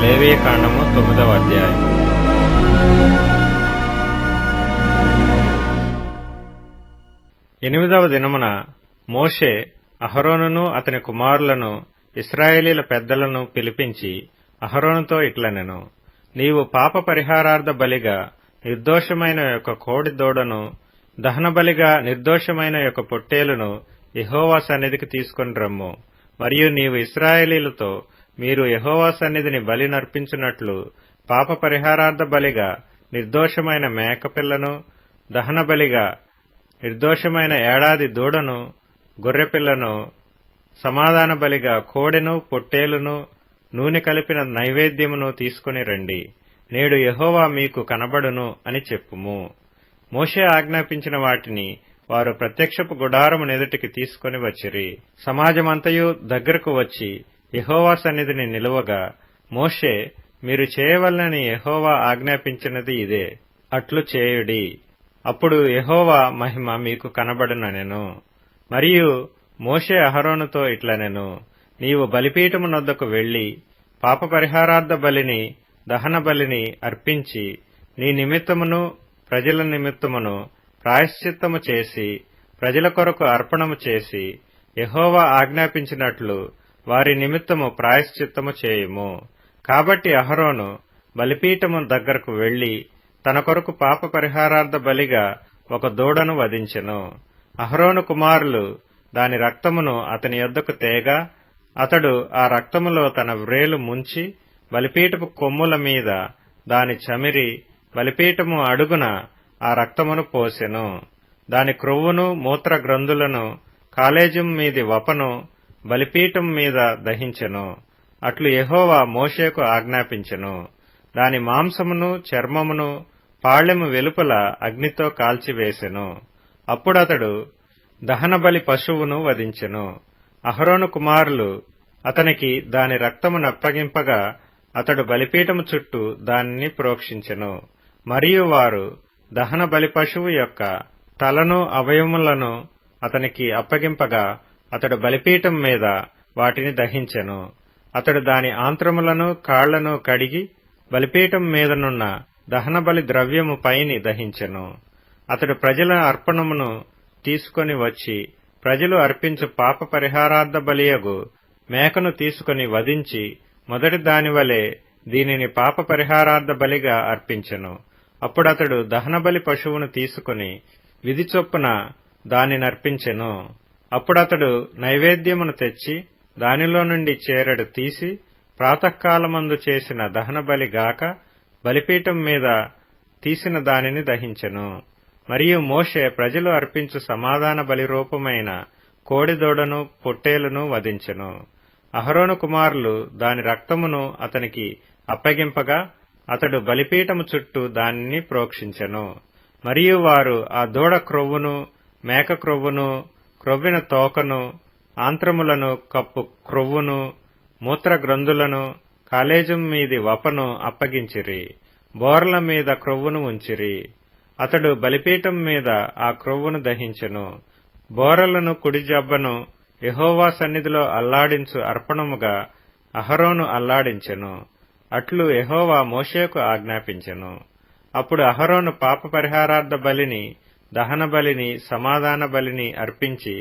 లేవీకాండము 9వ అధ్యాయం. ఎనిమిదవ దినమున మోషే అహరోనును అతని కుమారులను ఇశ్రాయేలీల పెద్దలను పిలిపించి అహరోనుతో ఇట్లనెను, నీవు పాప పరిహారార్థ బలిగా నిర్దోషమైన యొక్క కోడి దూడను, దహన బలిగా నిర్దోషమైన యొక్క పొట్టేలును యెహోవా సన్నిధికి తీసుకొని రమ్ము. మరియు నీవు ఇశ్రాయేలీలతో, మీరు యెహోవా సన్నిధిని బలి నర్పించున్నట్లు పాప పరిహారార్థ బలిగా నిర్దోషమైన మేకపిల్లను, దహన బలిగా నిర్దోషమైన ఏడాది దూడను, గొర్రెపిల్లను, సమాధాన బలిగా కోడెను, పొట్టేలును, నూనె కలిపిన నైవేద్యమును తీసుకుని రండి. నేడు యెహోవా మీకు కనబడును అని చెప్పుము. మోషే ఆజ్ఞాపించిన వాటిని వారు ప్రత్యక్షపు గుడారము నెదుటికి తీసుకొని వచ్చిరి. సమాజమంతయు దగ్గరకు వచ్చి యెహోవా సన్నిధిని నిలువగా, మోషే, మీరు చేయవలనని యెహోవా ఆజ్ఞాపించినది ఇదే, అట్లు చేయుడి, అప్పుడు యెహోవా మహిమ మీకు కనబడుననెను. మరియు మోషే అహరోనుతో ఇట్లనెను, నీవు బలిపీఠము నొద్దకు వెళ్లి పాప పరిహారార్థ బలిని, దహన బలిని అర్పించి నీ నిమిత్తమును ప్రజల నిమిత్తమును ప్రాయశ్చిత్తము చేసి ప్రజల కొరకు అర్పణము చేసి యెహోవా ఆజ్ఞాపించినట్లు వారి నిమిత్తము ప్రాయశ్చిత్తము చేయుము. కాబట్టి అహరోను బలిపీఠము దగ్గరకు వెళ్లి తన కొరకు పాప పరిహారార్థ బలిగా ఒక దూడను వధించెను. అహరోను కుమారులు దాని రక్తమును అతని యొద్దకు తేగా, అతడు ఆ రక్తములో తన వ్రేలు ముంచి బలిపీఠపు కొమ్ముల మీద దాని చమిరి బలిపీఠము అడుగున ఆ రక్తమును పోసెను. దాని క్రొవ్వును, మూత్ర గ్రంథులను, కాలేజం మీది వపను బలిపీఠం మీద దహించెను. అట్లు యెహోవా మోషేకు ఆజ్ఞాపించెను. దాని మాంసమును, చర్మమును పాళెము వెలుపల అగ్నితో కాల్చివేసెను. అప్పుడతడు దహన బలి పశువును వధించెను. అహరోను కుమారులు అతనికి దాని రక్తమునప్పగింపగా అతడు బలిపీఠము చుట్టూ దానిని ప్రోక్షించెను. మరియు వారు దహన బలి పశువు యొక్క తలను, అవయములను అతనికి అప్పగింపగా అతడు బలిపీఠం మీద వాటిని దహించెను. అతడు దాని ఆంత్రములను, కాళ్లను కడిగి బలిపీఠం మీదనున్న దహన బలి ద్రవ్యము పైని దహించెను. అతడు ప్రజల అర్పణమును తీసుకొని వచ్చి ప్రజలు అర్పించు పాప పరిహారార్థ బలియగు మేకను తీసుకుని వధించి మొదటి దానివలే దీనిని పాప పరిహారార్థ బలిగా అర్పించెను. అప్పుడతడు దహనబలి పశువును తీసుకుని విధి చొప్పున దానినర్పించెను. అప్పుడతడు నైవేద్యమును తెచ్చి దానిలో నుండి చేరెడు తీసి ప్రాతకాలమందు చేసిన దహనబలి గాక బలిపీఠం మీద తీసిన దానిని దహించెను. మరియు మోషే ప్రజలు అర్పించు సమాధాన బలి రూపమైన కోడిదూడను, పొట్టేలును వధించెను. అహరోను కుమారులు దాని రక్తమును అతనికి అప్పగింపగా అతడు బలిపీఠము చుట్టూ దానిని ప్రోక్షించెను. మరియు వారు ఆ దూడ క్రొవ్వును, మేక క్రొవ్వును, క్రొవ్విన తోకను, ఆంత్రములను కప్పు క్రొవ్వును, మూత్ర గ్రంథులను, కాలేజం మీది వపను అప్పగించిరి. బోరల మీద క్రొవ్వును ఉంచిరి. అతడు బలిపీఠం మీద ఆ క్రొవ్వును దహించెను. బోరలను, కుడి జబ్బను యెహోవా సన్నిధిలో అల్లాడించు అర్పణముగా అహరోను అల్లాడించెను. అట్లు యెహోవా మోషేకు ఆజ్ఞాపించెను. అప్పుడు అహరోను పాప పరిహారార్థ బలిని, దహన బలిని, సమాధాన బలిని అర్పించి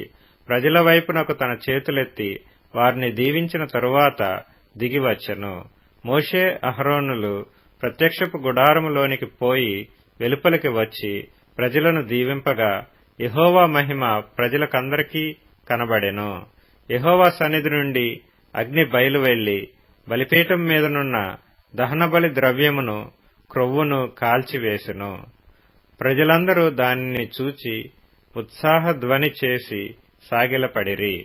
ప్రజల వైపునకు తన చేతులెత్తి వారిని దీవించిన తరువాత దిగివచ్చెను. మోషే, అహరోనులు ప్రత్యక్షపు గుడారములోనికి పోయి వెలుపలికి వచ్చి ప్రజలను దీవింపగా యెహోవా మహిమ ప్రజలకందరికీ కనబడెను. యెహోవా సన్నిధి నుండి అగ్ని బయలువెళ్లి బలిపీఠం మీదనున్న దహనబలి ద్రవ్యమును, క్రొవ్వును కాల్చివేసెను. ప్రజలందరూ దానిని చూచి ఉత్సాహ ధ్వని చేసి సాగిలపడిరి.